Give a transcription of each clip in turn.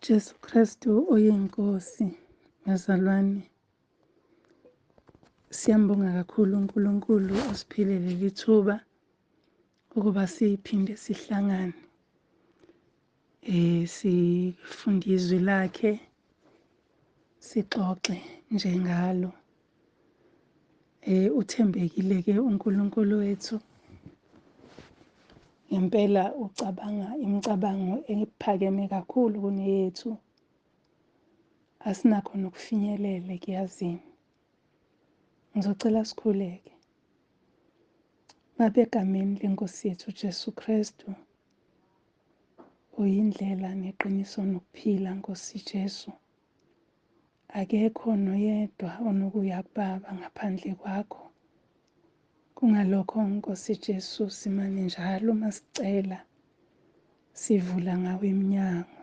Jesu Kristu oyinkosi, bazalwane, siyambonga kakhulu uNkulunkulu osiphile leli thuba ukuba siphinde sihlangane. Sifunde izwi lakhe, sixoxe njengalo. Uthembekile ke uNkulunkulu wethu. Ngempela ucabanga imicabango ephakeme kakhulu kuneyethu. Asinakho nokufinyelela kuyazini. Ngizocela sikhuleke. Baba, egameni leNkosi yethu Jesu Kristu, uyindlela neqiniso nokuphila, Nkosi Jesu. Akekho noyedwa onokuya kuBaba ngaphandle kwakho. Kungalokho, Nkosi Jesu, simane njalo masicela, sivula ngawe iminyango,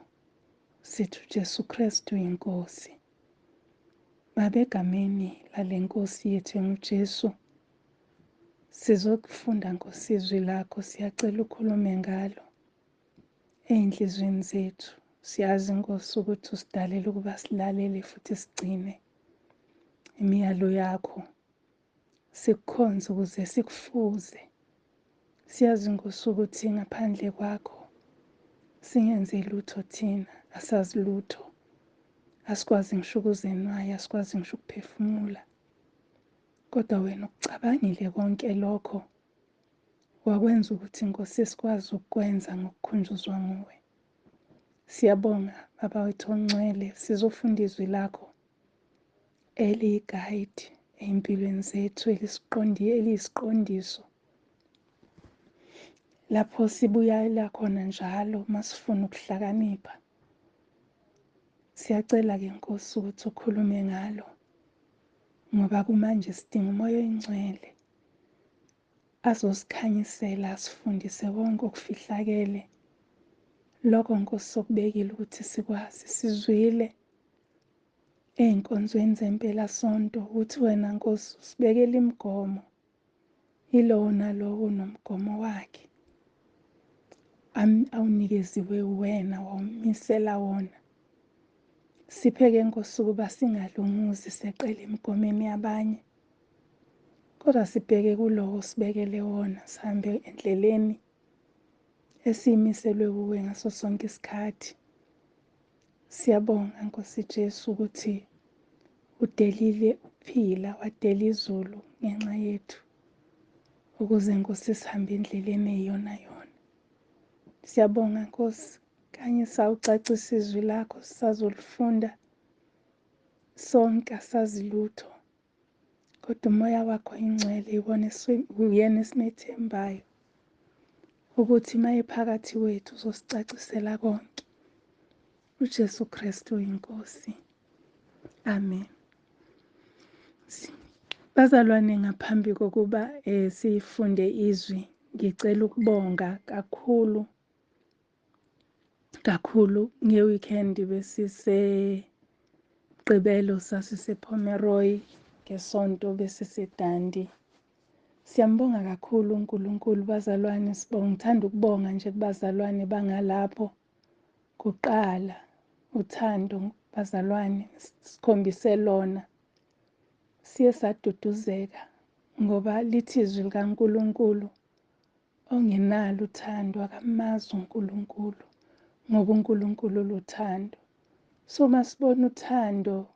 sithi uJesu Kristu inkosi. Baba, egameni lale Nkosi yethu enguJesu, sizokufunda Nkosi izwi lakho, siyacela ukhulume ngalo ey'nhlizweni zethu. Siyazi Nkosi ukuthi usidalela ukuba silalele futhi sigcine imiyalo yakho, sikukhonze ukuze sikufuze. Siyazi Nkosi ukuthi ngaphandle kwakho singenze lutho thina, asazi lutho. Asikwazi ngisho ukuzenwaya, asikwazi ngisho ukuphefumula. Kodwa wena ukucabangile konke lokho, wakwenza ukuthi Nkosi sikwazi ukukwenza ngokukhunjuzwa nguwe. Siyabonga Baba wethu ongcwele, sizofunda izwi lakho eliyi-guide ey'mpilweni zethu, eliyisiqondiso. Lapho sibuyela khona njalo masifuna ukuhlakanipha. Siyacela-ke Nkosi ukuthi ukhulume ngalo, ngoba kumanje sidinga umoya oyingcwele azosikhanyisela, asifundise konke okufihlakele. Lokho Nkosi sokubekile ukuthi sikwazi, sizwile ey'nkonzweni zempelasonto ukuthi wena Nkosi usibekela imigomo, ilowo nalowo nomgomo wakhe. Awunikeziwe wena, wawumisela wona. Siphe-ke Nkosi ukuba singalunguzi seqela emigomeni yabanye, kodwa sibheke kulowo osibekele wona, sihambe endleleni esiyimiselwe kuwe ngaso sonke isikhathi. Siyabonga Nkosi Jesu ukuthi udelile ukuphila, wadela izulu ngenxa yethu, ukuze Nkosi sihambe endleleni eyiyona yona. Siyabonga Nkosi, kanye sawucacisa izwi lakho, sazolifunda sonke asazi lutho. Kodwa umoya wakho ingcwele uyena esimethembayo ukuthi maye phakathi wethu uzosicacisela konke. uJesu Kristu inkosi. Amen. Bazalwane, ngaphambi kokuba sifunde izwi, ngicela ukubonga kakhulu nge-weekend besiseGqibelo sasisePomeroy, ngesonto besiseDandi. Siyambonga kakhulu uNkulunkulu bazalwane, ngithanda ukubonga nje kubazalwane bangalapho kuqala. Uthando bazalwane sikhombise lona, siye saduduzeka ngoba lithi izwi likaNkulunkulu ongenalo uthando akamazi uNkulunkulu, ngoba uNkulunkulu luthando. So masibona uthando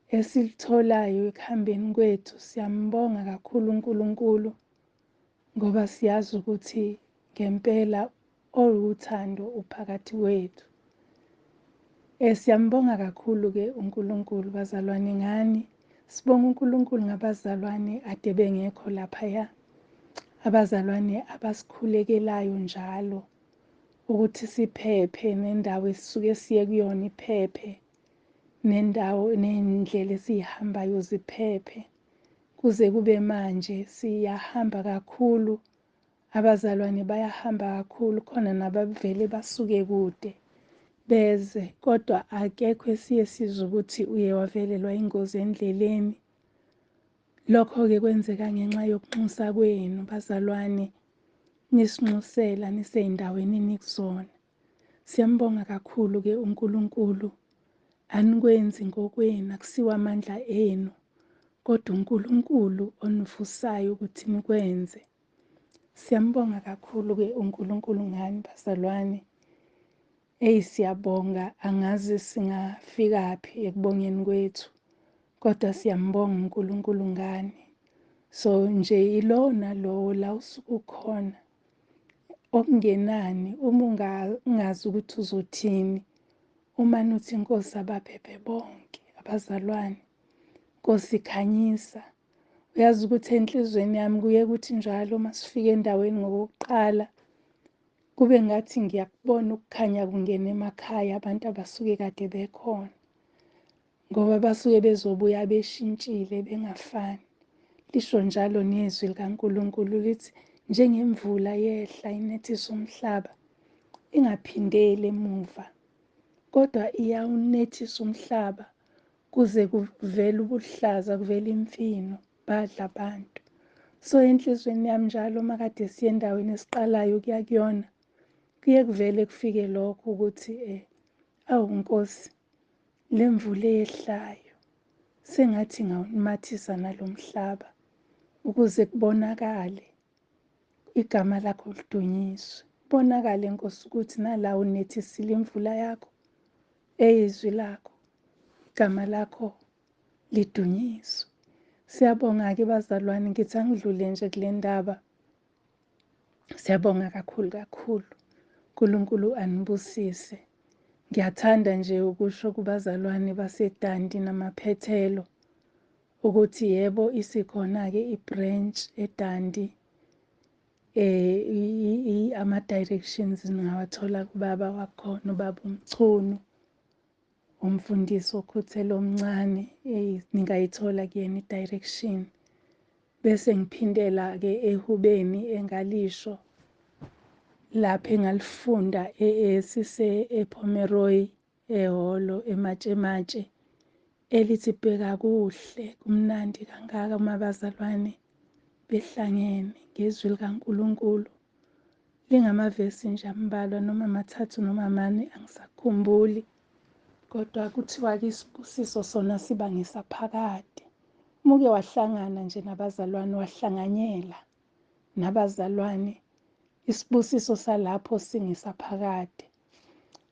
esilitholayo ekuhambeni kwethu, siyambonga kakhulu uNkulunkulu, ngoba siyazi ukuthi ngempela oluthando uphakathi kwethu. Siyambonga kakhulu-ke uNkulunkulu bazalwane ngani. Sibonga uNkulunkulu ngabazalwane ade bengekho laphaya, abazalwane abasikhulekelayo njalo ukuthi siphephe, nendawo esisuke siye kuyona iphephe, nendawo ney'ndlela esiyihambayo ziphephe. Kuze kube manje siyahamba kakhulu, abazalwane bayahamba kakhulu, khona nabavele basuke kude beze, kodwa akekho esiye sizwe ukuthi uye wavelelwa ingozi endleleni. Lokho-ke kwenzeka ngenxa yokunxusa kwenu bazalwane, nisinxusela nisey'ndaweni enikuzona. Siyambonga kakhulu-ke uNkulunkulu. Anikwenzi ngokwenu, akusiwa amandla enu, kodwa uNkulunkulu onivusayo ukuthi nikwenze. Siyambonga kakhulu-ke uNkulunkulu ngani bazalwane. Siyabonga, angazi singafikaphi ekubongeni kwethu, kodwa siyambonga uNkulunkulu ngani. So nje yilowo nalowo la usuke ukhona, okungenani uma ungazi ukuthi uzothini, uma nuthi Nkosi abaphephe bonke abazalwane, Nkosi khanyisa. Uyazi ukuthi enhlizweni yami kuye kuthi njalo uma sifika endaweni ngokokuqala kube ngathi ngiyakubona ukukhanya kungena emakhaya abantu abasuke kade bekhona, ngoba basuke bezobuya beshintshile bengafani. Lisho njalo nezwi likaNkulunkulu lithi njengemvula yehla inethisa umhlaba, ingaphindeli emuva, kodwa iyawunethisa umhlaba kuze kuvele ubuhlaza, kuvele imfino, badla abantu. So enhlizweni yami njalo uma kade siya endaweni esiqalayo kuya kuyona, kuye kuvele kufike lokho ukuthi awu Nkosi, le mvula eyehlayo sengathi ngawumathisa nalomhlaba ukuze kubonakale igama lakho lidunyiswe. Kubonakale Nkosi ukuthi nala unethisile imvula yakho, izwi lakho, igama lakho lidunyiswe. Siyabonga-ke bazalwane, ngithi angidlule nje kule ndaba. Siyabonga kakhulu kakhulu. uNkulunkulu anibusise. Ngiyathanda nje ukusho kubazalwane baseDandi namaphethelo ukuthi yebo isikhona-ke i-branch eDandi. Ama-directions ningawathola kubaba wakhona, ubaba uMchunu, umfundisi Okhuthele omncane, ningayithola kuyena i-direction. Bese ngiphindela-ke eHubeni engalisho lapho engalifunda ePomeroy ehholo eMatshematshe, elithi bheka kuhle kumnandi kangaka uma abazalwane behlangene ngezwi likaNkulunkulu. Lingamavesi nje ambalwa, noma mathathu noma mane, angisakhumbuli, kodwa kuthiwa-ke isibusiso sona siba ngesaphakade. Umuke wahlangana nje nabazalwane, wahlanganyela nabazalwane, isibusiso salapho singesaphakade.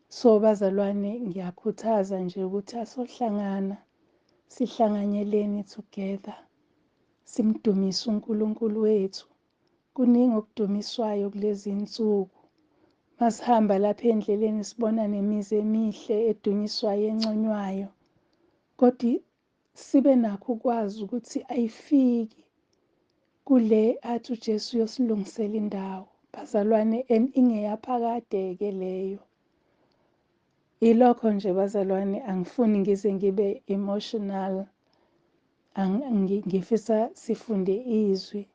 So bazalwane, ngiyakhuthaza nje ukuthi asohlangana, sihlanganyeleni together, simdumise uNkulunkulu wethu. Kuningi okudumiswayo kulezi insuku. Masihamba lapha endleleni sibona nemizi emihle edunyiswayo enconywayo, kodwa sibe nakho ukwazi ukuthi ayifiki kule athi uJesu uyosilungisela indawo. Bazalwane, ingeyaphakade-ke leyo. Ilokho nje bazalwane, angifuni ngize ngibe emotional. Ngifisa sifunde izwi,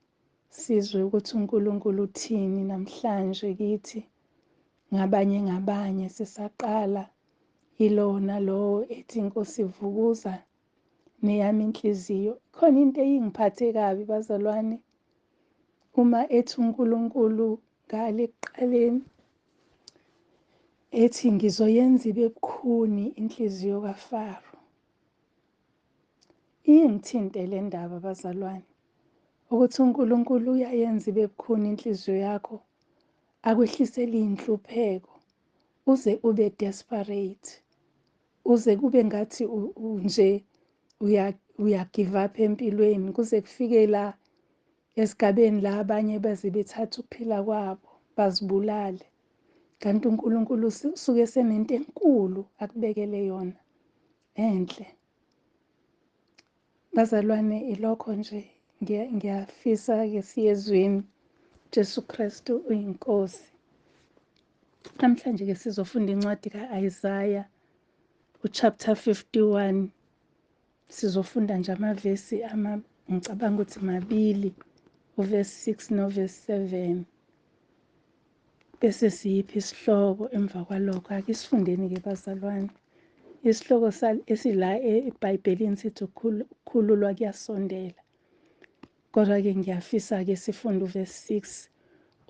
sizwe ukuthi uNkulunkulu uthini namhlanje kithi ngabanye sisaqala. Yilowo nalowo ethi Nkosi vukuza neyami inhliziyo. Khona into eyingiphathe kabi bazalwane, uma ethi uNkulunkulu ngale ekuqaleni ethi ngizoyenza ibe bukhuni inhliziyo kaFaro. Ingithinte le ndaba bazalwane, ukuthi uNkulunkulu uyayenza ibe bukhuni inhliziyo yakho, akwehlisele iy'nhlupheko, uze ube desperate, uze kube ngathi nje uya-give up empilweni, kuze kufike la esigabeni la abanye baze bethatha ukuphila kwabo, bazibulale. Kanti uNkulunkulu usuke senento enkulu akubekele yona enhle. Bazalwane, ilokho nje ngiyafisa-ke siye ezweni. Jesu Kristu uyinkosi. Namhlanje-ke sizofunda incwadi ka-Isaiah uchapter 51. Sizofunda nje amavesi ngicabanga ukuthi mabili, uverse 6 noverse 7. Bese siyiphi isihloko emva kwalokho. Ake sifundeni-ke bazalwane. Isihloko esila eBhayibhelini sithi ukukhululwa kuyasondela. Kodwa-ke ngiyafisa-ke sifunde uverse 6.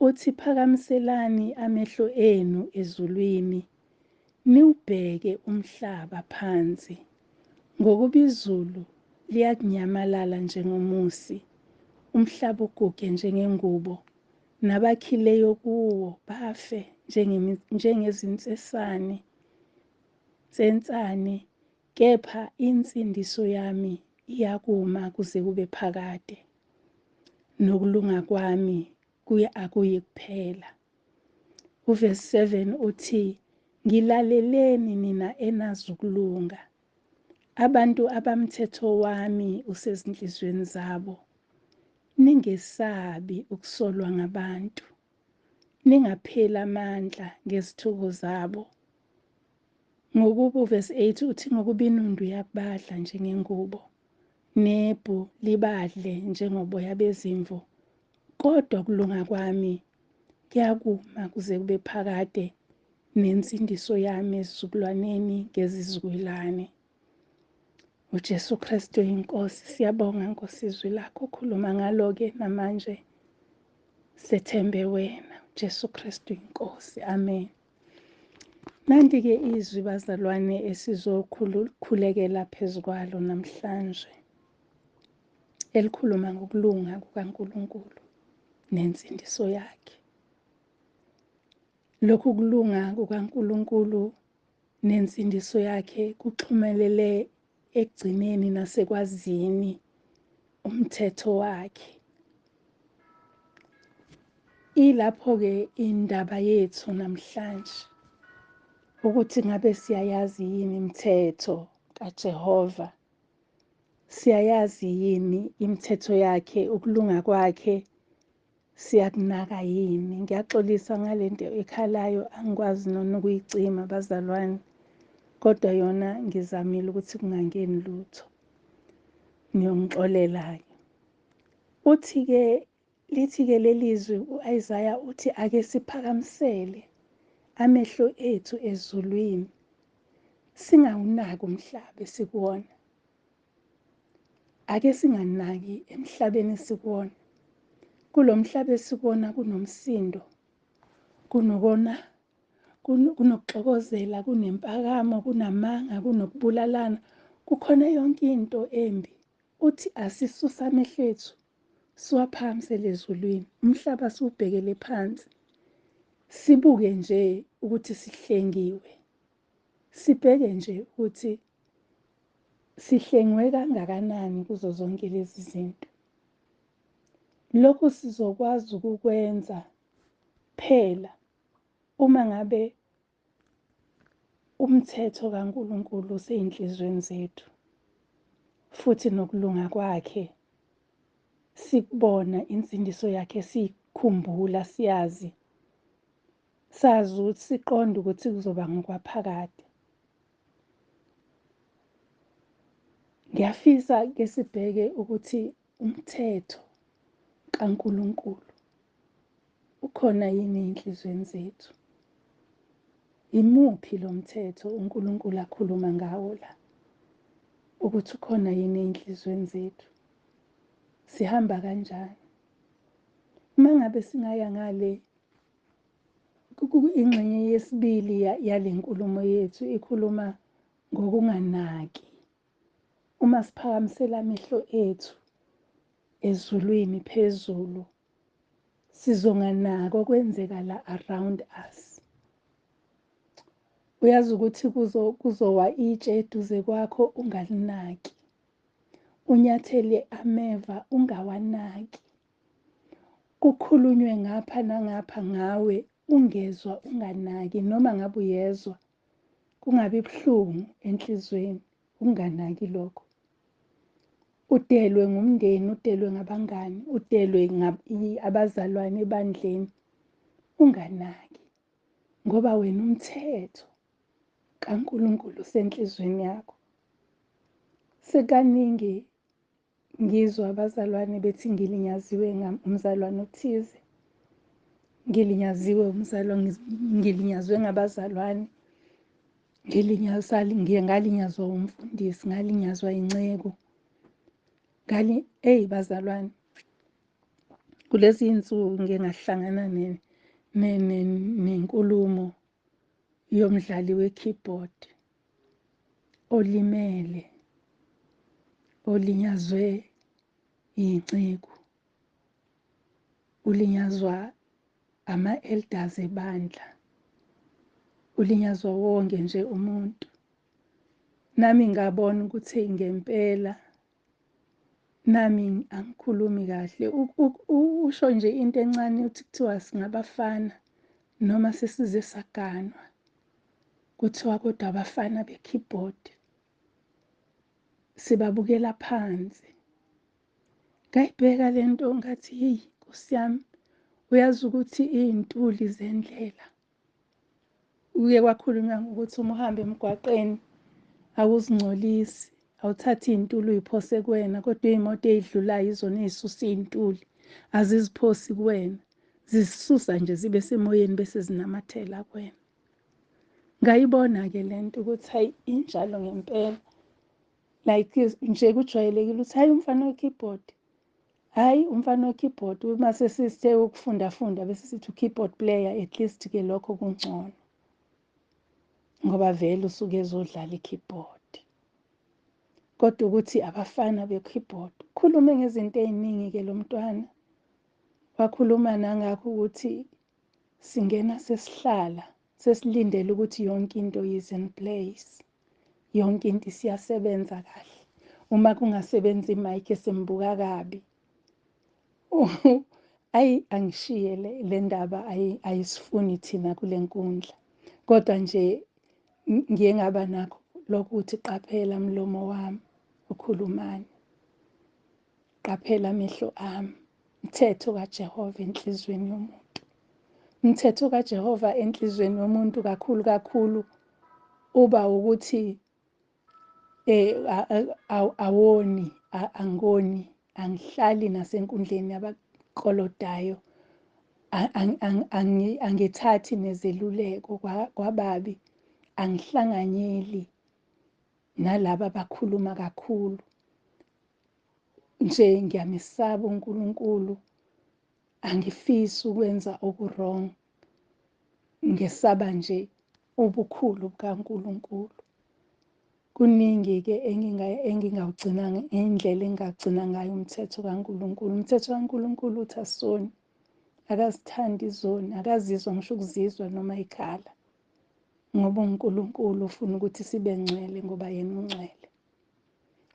Uthi phakamiselani amehlo enu ezulwini, niwubheke umhlaba phansi, ngokuba izulu liyakunyamalala njengomusi, umhlaba uguge njengengubo, nabakhileyo kuwo bafe njengezinsensane, kepha insindiso yami iyakuma kuze kube phakade, nokulunga kwami akuyi kuphela. Uvesi 7 uthi, ngilaleleni nina enazi ukulunga, abantu abamthetho wami usezinhliziyweni zabo. Ningesabi ukusolwa ngabantu, ningapheli amandla ngezithuko zabo. Ngokuba uvesi 8 uthi, ngokuba inundu yakubadla njengengubo, nebhu libadle njengoboya bezimvu, kodwa kulunga kwami kuyakuma kuze kube phakade, nensindiso yami ezizukulwaneni ngezizukulwane. uJesu Kristu inkosi, siyabonga Nkosi izwi lakho, khuluma ngalo-ke namanje sethembe wena. uJesu Kristu inkosi, amen. Nanti-ke izwi bazalwane esizokhulekela phezu kwalo namhlanje, elikhuluma ngokulunga kukaNkulunkulu nensindiso yakhe. Lokhu kulunga kukaNkulunkulu nensindiso yakhe kuxhumelele ekugcineni nasekwazini umthetho wakhe. Ilapho-ke indaba yethu namhlanje, ukuthi ngabe siyayazi yini imithetho kaJehova, siyayazi yini imithetho yakhe, ukulunga kwakhe siyakunaka yini. Ngiyaxolisa ngale nto ekhalayo, angikwazi nona ukuyicima bazalwane, kodwa yona ngizamile ukuthi kungangeni lutho. Ngiyongixolela-ke. Lithi-ke lelizwi u-Isaya uthi, ake siphakamisele amehlo ethu ezulwini, singawunaki umhlaba esikuwona. Ake singanaki emhlabeni esikuwona. Kulo mhlaba esikuwona kunomsindo, kunokuxokozela, kunempakamo, kunamanga, kunokubulalana, kukhona yonke into embi. Uthi asisuse amehlo ethu siwaphakamisele ezulwini, umhlaba siwubhekele phansi, sibuke nje ukuthi sihlengiwe, sibheke nje ukuthi sihlengwe kangakanani kuzo zonke lezi zinto. Lokhu sizokwazi ukukwenza phela uma ngabe umthetho kaNkulunkulu useyinhliziyweni zethu, futhi nokulunga kwakhe sikubona, insindiso yakhe sikhumbula, siyazi, sazi ukuthi siqonde ukuthi kuzoba ngokwaphakade. Ngiyafisa ke sibheke ukuthi umthetho kaNkulunkulu ukhona yini ey'nhliziyweni zethu. Imuphi lo mthetho uNkulunkulu akhuluma ngawo la, ukuthi ukhona yini ey'nhliziyweni zethu. Sihamba kanjani? Uma ngabe singaya ngale, ingxenye yesibili yale nkulumo yethu ikhuluma ngokunganaki. Uma siphakamisela amehlo ethu ezulwini phezulu, sizonganaki okwenzeka la around us. Uyazi ukuthi kuzowa itshe eduze kwakho, ungalinaki. Unyathele ameva, ungawanaki. Kukhulunywe ngapha nangapha ngawe, ungezwa, unganaki. Noma ngabe uyezwa, kungabi buhlungu enhlizweni, unganaki lokho. Udelwe ngumndeni, udelwe ngabangani, udelwe abazalwane ebandleni, unganaki. Ngoba wena umthetho kaNkulunkulu usenhlizweni yakho. Sekaningi ngizwa abazalwane bethi ngilinyaziwe umzalwane othize, ngilinyazwe ngabazalwane, ngalinyazwa umfundisi, ngalinyazwa inceku. Bazalwane, kulezi insuku ngike ngahlangana nenkulumo yomdlali we-keyboard olimele, olinyazwe yinceku, ulinyazwa ama-elders ebandla, ulinyazwa wonke nje umuntu. Nami ngabona ukuthi ngempela nami angikhulumi kahle. Usho nje into encane uthi kuthiwa singabafana noma sesize saganwa. Kuthiwa kodwa abafana be-keyboard sibabukela phansi. Ngayibheka le nto ngathi, heyi Nkosi yami, uyazi ukuthi iy'ntuli zendlela. Kuye kwakhulunywa ngokuthi uma uhamba emgwaqeni awuzingcolisi, awuthathi iy'ntuli uy'phose kuwena, kodwa iy'moto ey'dlulayo izona ey'susa iy'ntuli, aziziphosi kuwena, zizisusa nje zibe semoyeni bese zinamathela kuwena. Ngayibona-ke le nto ukuthi hayi injalo ngempela. Like nje kujwayelekile ukuthi hayi umfana we-keyboard, hhayi umfana we-keyboard. Uma sesithe ukufunda bese sithi u-keyboard player, at least-ke lokho kungcono ngoba vele usuke ezodlala i-keyboard. Kodwa ukuthi abafana be-keyboard, ukhulume ngezinto ey'ningi-ke lo mntwana. Wakhuluma nangakho ukuthi singena sesihlala, sesilindele ukuthi yonke into is in place, yonke into isiyasebenza kahle. Uma kungasebenzi imayikhi esembuka kabi, ayi angishiye le ndaba ayisifuni thina kule nkundla. Kodwa nje ngiye ngaba nakho lokho ukuthi qaphela mlomo wami ukhulumani, qaphela amehlo ami. Umthetho kaJehova enhlizweni yomuntu, umthetho kaJehova enhlizweni yomuntu kakhulu kakhulu uba ukuthi awoni, angoni, angihlali nasenkundleni yabaklolodayo, angithathi nezeluleko kwababi, angihlanganyeli nalaba abakhuluma kakhulu. Nje ngiyamesaba uNkulunkulu, angifisi ukwenza oku-wrong, ngesaba nje ubukhulu bukaNkulunkulu. Kuningi-ke engingawugcina indlela engingagcina ngayo umthetho kaNkulunkulu. Umthetho kaNkulunkulu uthi asoni, akazithandi izoni, akazizwa ngisho ukuzizwa noma ikhala, ngoba uNkulunkulu ufuna ukuthi sibe ngcwele ngoba yena ungcwele.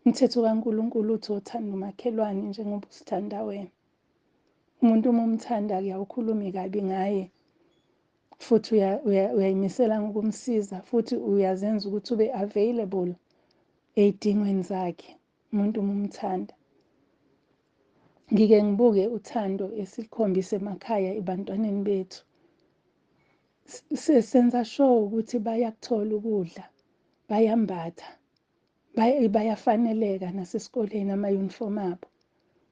Umthetho kaNkulunkulu uthi othanda umakhelwane njengoba uzithanda wena. Umuntu uma umthanda-ke awukhulumi kabi ngaye, futhi uyayimisela ngokumsiza, futhi uyazenza ukuthi ube available ey'dingweni zakhe. Umuntu uma umthanda, ngike ngibuke uthando esikhombisa emakhaya ebantwaneni bethu. Senza sure ukuthi bayakuthola ukudla, bayambatha, bayafaneleka nasesikoleni amayunifomu abo.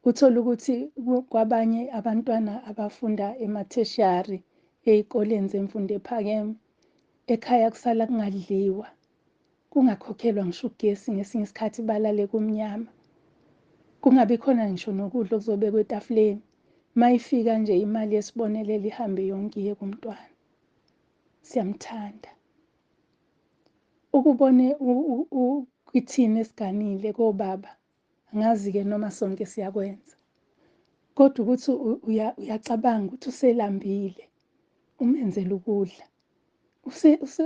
Uthola ukuthi kwabanye abantwana abafunda ema-tertiary ey'koleni zemfundo ephakeme, ekhaya kusala kungadliwa, kungakhokhelwa ngisho ugesi, ngesinye isikhathi balale kumnyama, kungabi khona ngisho nokudla okuzobekwa etafuleni. Mayifika nje imali yesibonelelo ihambe yonke iye kumntwana. Siyamthanda. Ukubone kwithina esiganile kobaba, angazi-ke noma sonke siyakwenza. Kodwa ukuthi uyacabanga ukuthi uselambile, umenzele ukudla.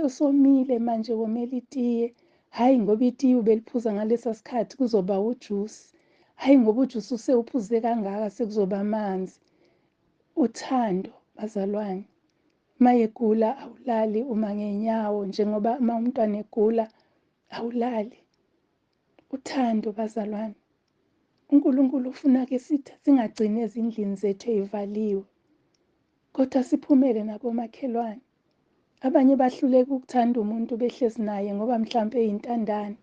Usomile manje womela itiye, hhayi ngoba itiye ubeliphuza ngalesa sikhathi kuzoba ujusi, hhayi ngoba ujusi usewuphuze kangaka sekuzoba amanzi. Uthando, bazalwane. Uma egula awulali, uma ngey'nyawo njengoba uma umntwana egula awulali. Uthando, bazalwane. uNkulunkulu ufuna-ke sithi singagcini ezindlini zethu ey'valiwe, kodwa siphumele nakomakhelwane. Abanye bahluleka ukuthanda umuntu behlezi naye ngoba mhlawumpe eyintandane,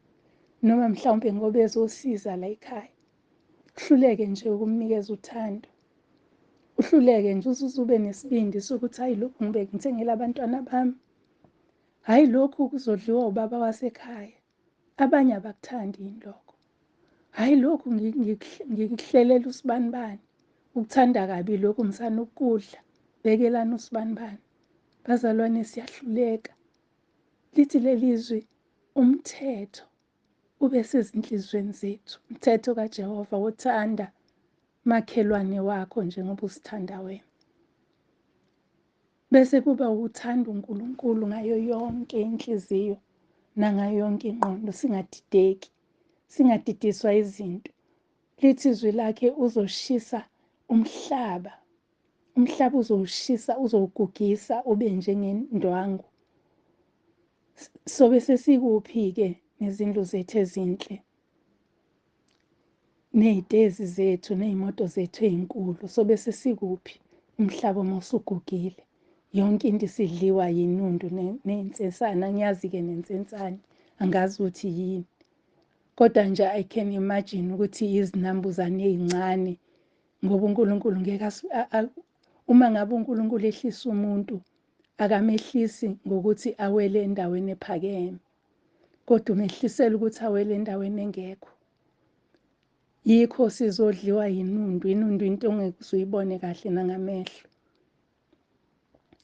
noma mhlawumpe ngoba ezosiza la ekhaya. Uhluleke nje ukumnikeza uthando. Uhluleke nje ube nesibindi sokuthi hayi lokhu ngibeke ngithengele abantwana bami, hhayi lokhu kuzodliwa ubaba wasekhaya. Abanye abakuthandi yini lokho? Hhayi lokhu ngikuhlelela usibanibani, ukuthanda kabi lokhu ngisana ukudla, bekelani usibanibani. Bazalwane, siyahluleka. lithi lelizwi umthetho ube sezinhlizweni zethu, umthetho kaJehova wothanda makhelwane wakho njengoba uzithanda wena. Bese kuba uthanda uNkulunkulu ngayo yonke inhliziyo nangayo yonke ingqondo, singadideki, singadidiswa izinto. Lithi izwi lakhe uzoshisa umhlaba, umhlaba uzowushisa, uzowugugisa ube njengendwangu. Sobe sesikuphi-ke nezindlu zethu ezinhle, ney'tezi zethu, ney'moto zethu ey'nkulu, sobe sesikuphi umhlaba uma usugugile. Yonke into isidliwa yinundu ney'nsensana. Ngiyazi-ke nensensane, angazi ukuthi yini. Kodwa nje I can imagine ukuthi izinambuzane ey'ncane, ngoba uNkulunkulu ngeke uma ngabe uNkulunkulu ehlisa umuntu, akamehlisi ngokuthi awele endaweni ephakeme, kodwa umehlisela ukuthi awele endaweni engekho. Yikho sizodliwa yinundu, inundu into ongeke uzuyibone kahle nangamehlo.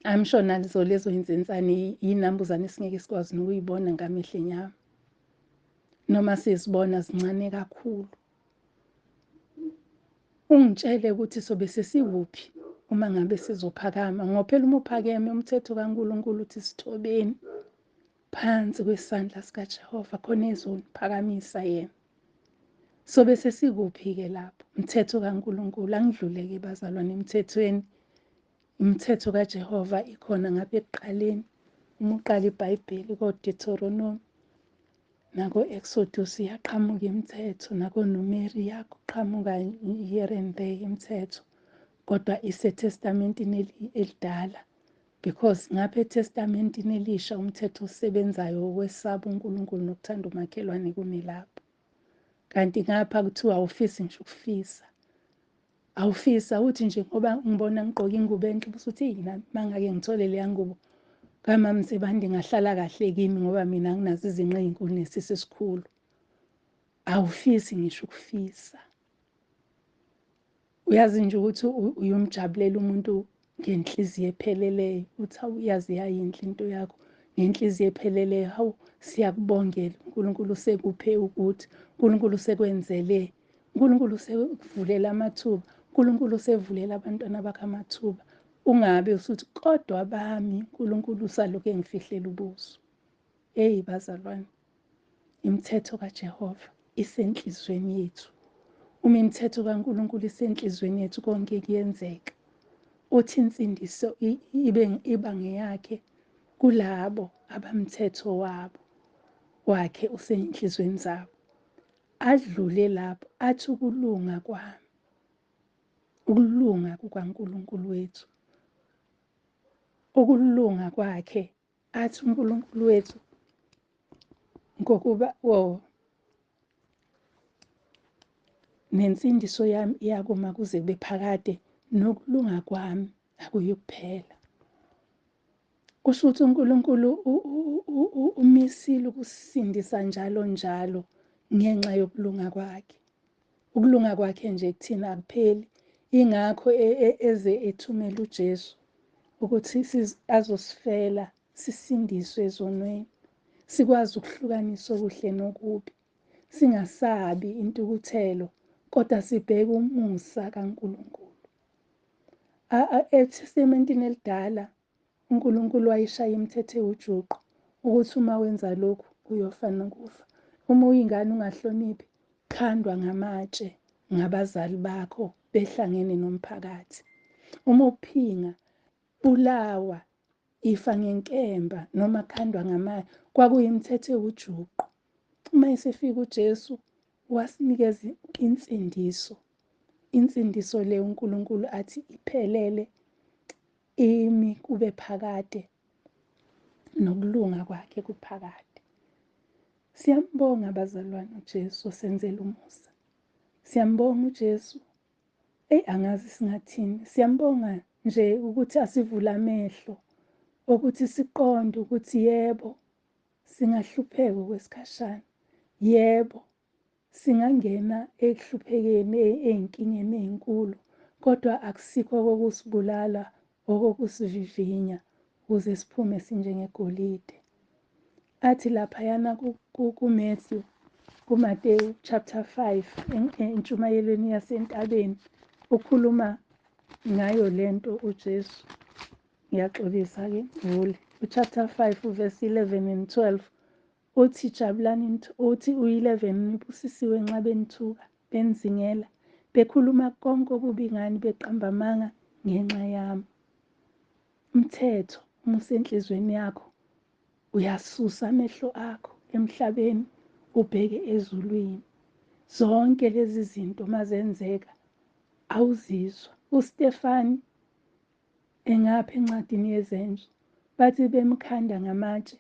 I'm sure nazo lezo insensane iy'nambuzane esingeke sikwazi nokuyibona ngamehlo enyama, noma sizibona zincane kakhulu. Ungitshele ukuthi sobe sesikuphi uma ngabe sizophakama, ngoba phela uma uphakeme umthetho kaNkulunkulu uthi sithobeni phansi kwesandla sikaJehova khona ezoniphakamisa yena. Sobe sesikuphi-ke lapho? Umthetho kaNkulunkulu. Angidluleke bazalwane emthethweni. Imithetho kaJehova ikhona ngapha ekuqaleni. Uma uqala iBhayibheli koDuteronomy nako-Exodus iyaqhamuka imithetho, nakoNumeri iyaqhamuka here and there imithetho, kodwa iseTestamentini elidala, because ngapha eTestamentini elisha umthetho osebenzayo wokwesaba uNkulunkulu nokuthanda umakhelwane kunelapho. Kanti ngapha kuthiwa awufisi ngisho ukufisa. Awufisa uthi nje ngoba ngibona ngigqoke ingubo enhle bese uthi mangake ngithole leya ngubo kaMama Msibande ngahlala kahle kimi ngoba mina anginazo izinqe ey'nkulu nesisi esikhulu. Awufisi ngisho ukufisa. Uyazi nje ukuthi uyomjabulela umuntu ngenhliziyo epheleleyo, uthi uyazi yayinhle into yakho ngenhliziyo epheleleyo. Hawu, siyakubongela uNkulunkulu, usekuphe ukuthi, uNkulunkulu usekwenzele, uNkulunkulu usekuvulela amathuba, uNkulunkulu usevulela abantwana bakhe amathuba. Ungabe usuthi kodwa bami uNkulunkulu usalokhu engifihlela ubuso. Hey bazalwane, imithetho kaJehova isenhlizweni yethu. Uma imithetho kaNkulunkulu isenhlizweni yethu konke kuyenzeka. Uthi insindiso iba ngeyakhe kulabo abamthetho wakhe usenhlizweni zabo. Adlule lapho athi ukulunga kwami, ukulunga kukaNkulunkulu wethu, ukulunga kwakhe, athi uNkulunkulu wethu ngokuba nensindiso yami iyakuma kuze bephakade, nokulunga kwami akuyikuphela. Kusho ukuthi uNkulunkulu umisile ukusindisa njalo njalo ngenxa yokulunga kwakhe. Ukulunga kwakhe nje kuthina akupheli. Ingakho eze ethumela uJesu ukuthi azosifela sisindiswe ezonweni, sikwazi ukuhlukanisa okuhle nokubi, singasabi intukuthelo, kodwa sibheke umusa kaNkulunkulu. eTestamentini elidala uNkulunkulu wayishaya imithetho ewujuqu ukuthi uma wenza lokhu uyofa nokufa. Uma uyingane ungahloniphi, khandwa ngamatshe ngabazali bakho behlangene nomphakathi. Uma uphinga, bulawa, ifa ngenkemba noma khandwa ngamatshe. Kwakuyimithetho ewujuqu. Uma esefika uJesu wasinikeza insindiso. Insindiso le uNkulunkulu athi iphelele, imi kube phakade, nokulunga kwakhe kuphakade. Siyambonga bazalwane uJesu osenzela umusa. Siyambonga uJesu. Angazi singathini. Siyambonga nje ukuthi asivule amehlo, ukuthi siqonde ukuthi yebo, singahlupheka okwesikhashana. Yebo, singangena ekuhluphekeni ey'nkingeni ey'nkulu, kodwa akusikho okokusibulala, okokusivivinya ukuze siphume sinjengegolide. athi laphayana kuMatthew, kuMateyu chapter 5 entshumayelweni yasentabeni ukhuluma ngayo lento uJesu. Ngiyaxolisa-ke ngivule chapter 5 verse 11 and 12 uthi jabulani, uthi u-11, nibusisiwe nxa benithuka benizingela bekhuluma konke okubi ngani beqamba amanga ngenxa yami. Umthetho uma usenhlizweni yakho uyasusa amehlo akho emhlabeni ubheke ezulwini. Zonke lezi zinto mazenzeka awuzizwa. uStefani engapha encwadini yezenzo bathi bemkhanda ngamatshe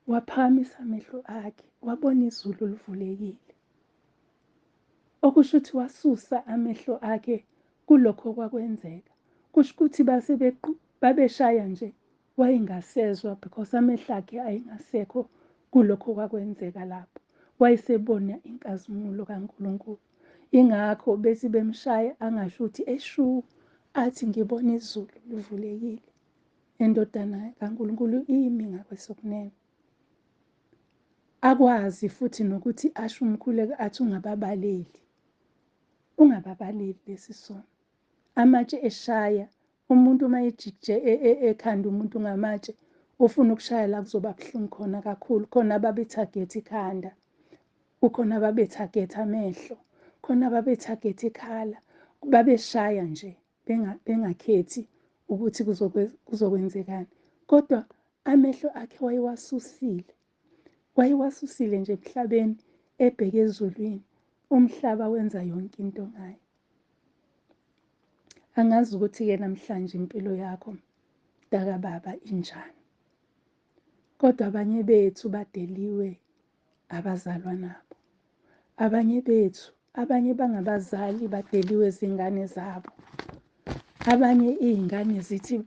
waphakamisa amehlo akhe wabona izulu livulekile. Okusho ukuthi wasusa amehlo akhe kulokho kwakwenzeka. Kusho ukuthi babeshaya nje wayengasezwa because amehlo akhe ayengasekho kulokho kwakwenzeka lapho. Wayesebona inkazimulo kaNkulunkulu. Ingakho bethi bemshaya angasho ukuthi eshu, athi ngibona izulu livulekile, indodana kaNkulunkulu imi ngakwesokunene. Akwazi futhi nokuthi asho umkhuleko athi ungababaleli. Ungababaleli lesi sono. Amatshe eshaya umuntu uma ejikije ekhanda umuntu ngamatshe ufuna ukushaya la kuzoba buhlungu khona kakhulu. Khona ababethagethe ikhanda, kukhona ababethagethe amehlo, khona ababethagethe ikhala. Babeshaya nje bengakhethi ukuthi kuzokwenzekani. Kodwa amehlo akhe wayewasusile nje emhlabeni ebheke ezulwini. Umhlaba wenza yonke into ngayo. Angazi ukuthi-ke namhlanje impilo yakho mntakababa injani. Kodwa abanye bethu badeliwe abazalwa nabo. Abanye bangabazali badeliwe izingane zabo. Abanye iy'ngane zithi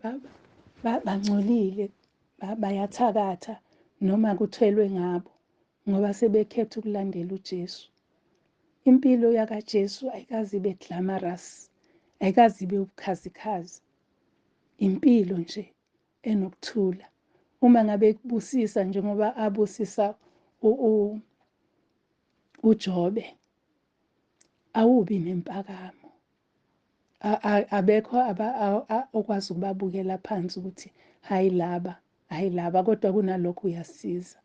bangcolile, bayathakatha noma kuthelwe ngabo ngoba sebekhetha ukulandela uJesu. Impilo yakaJesu ayikaze ibe glamorous, ayikaze ibe ubukhazikhazi. Impilo nje enokuthula. Uma ngabe kubusisa njengoba abusisa uJobe, awubi nempakamo. Abekho okwazi ukubabukela phansi ukuthi hayi laba, kodwa kunalokho uyasiza.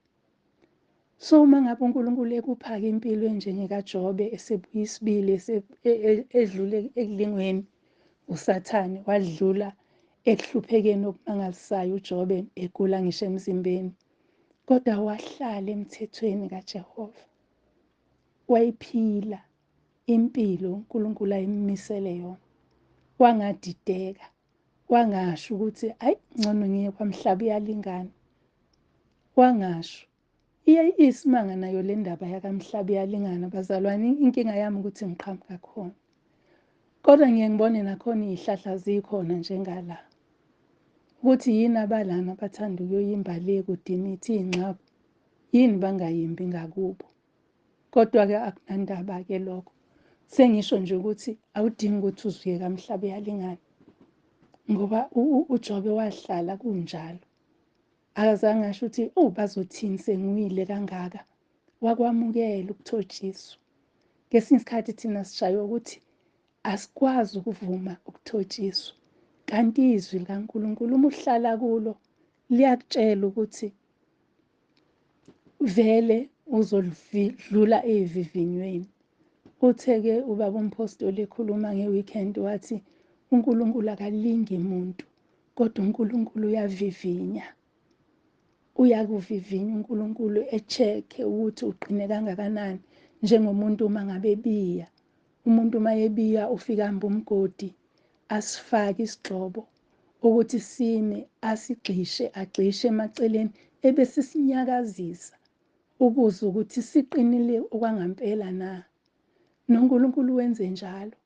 So uma ngabe uNkulunkulu ekuphaka impilo enjengekaJobe esebuya isibili edlule ekulingweni, uSathane wadlula ekuhluphekeni okumangalisayo uJobe egula ngisho emzimbeni. Kodwa wahlala emthethweni kaJehova. Wayiphila impilo uNkulunkulu ayimisele yona. Wangadideka, wangasho ukuthi hayi ngcono ngiye kwaMhlaba iyalingana. Wangasho. Iyisimanga nayo le ndaba yakaMhlaba iyalingana bazalwane. Inkinga yami ukuthi ngiqhamuka khona. Kodwa ngiye ngibone nakhona iy'hlahla zikhona njengala. Ukuthi yini abalana bathanda ukuyoyimba le kudini ithi iy'ngcabo. Yini bangayimbi ngakubo. Kodwa-ke akunandaba-ke lokho. Sengisho nje ukuthi awudingi ukuthi uzuye kaMhlaba iyalingana. Ngoba uJobe wahlala kunjalo. Akazange asho ukuthi bazothini sengiwile kangaka. Wakwamukela ukuthotshiswa. Ngesinye isikhathi thina sishaywa ukuthi asikwazi ukuvuma ukuthotshiswa. Kanti izwi likaNkulunkulu uma uhlala kulo liyakutshela ukuthi vele uzodlula ezivivinyweni. Uthe-ke ubaba umpostoli ekhuluma ngeweekend wathi uNkulunkulu akalingi umuntu, kodwa uNkulunkulu uyavivinya. Uyakuvivinya uNkulunkulu echeke ukuthi uqine kangakanani. Njengomuntu uma ngabe ebiya. Umuntu uma ebiya ufika hamba umgodi asifake isigxobo ukuthi sime asigxishe agxishe emaceleni ebese sinyakazisa ukuze ukuthi siqinile okwangampela na. NoNkulunkulu wenze njalo.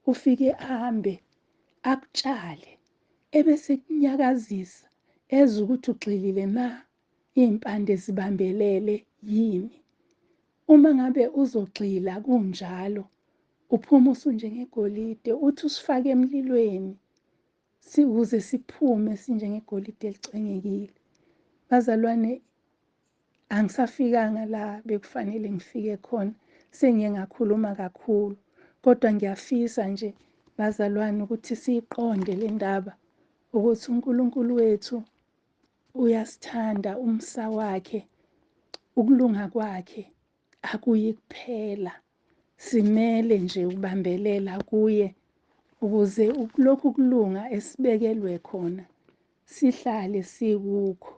Ufike ahambe akutshale ebese kunyakazisa eza ukuthi ugxilile na, iy'mpande zibambelele yini. Uma ngabe uzogxila kunjalo uphuma usunjengegolide uthi usifake emlilweni ukuze siphume sinjengegolide elicwengekile. Bazalwane, Angisafikanga la bekufanele ngifike khona, sengiye ngakhuluma kakhulu. Kodwa ngiyafisa nje bazalwane ukuthi siyiqonde le ndaba ukuthi uNkulunkulu wethu uyasithanda, umsa wakhe, ukulunga kwakhe akuyi kuphela. Simele nje ukubambelela kuye ukuze lokhu kulunga esibekelwe khona sihlale sikukho.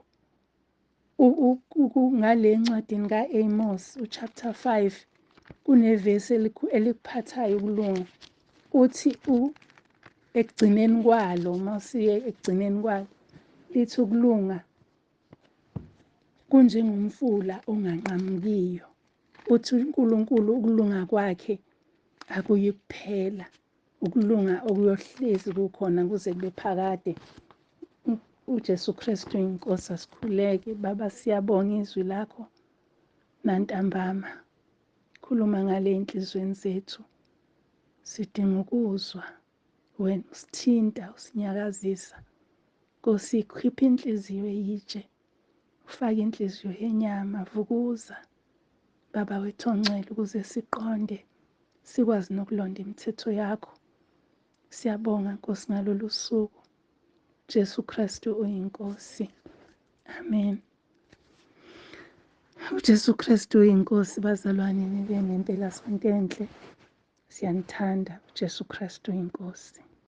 Ngale ncwadini ka-Amos uchapter 5 kunevesi elikuphathayo ukulunga. Uthi ekugcineni kwalo, masiye ekugcineni kwalo, lithi ukulunga kunjengomfula onganqamukiyo. Uthi uNkulunkulu ukulunga kwakhe akuyi kuphela, ukulunga okuyohlezi kukhona kuze kube phakade. uJesu Kristu inkosi asikhuleke. Baba, siyabonga izwi lakho nantambama. Khuluma ngale enhlizweni zethu, sidinga ukuzwa wena, usithinta, usinyakazisa. Nkosi, khipha inhliziyo eyitshe, ufake inhliziyo yenyama, vukuza Baba wethu ongcwele ukuze siqonde, sikwazi nokulonda imithetho yakho. Siyabonga Nkosi ngalolu suku. Jesu Kristu uyinkosi. Amen. uJesu Kristu uyinkosi. Bazalwane, nibe nempela sonke enhle. Siyanithanda. uJesu Kristu uyinkosi.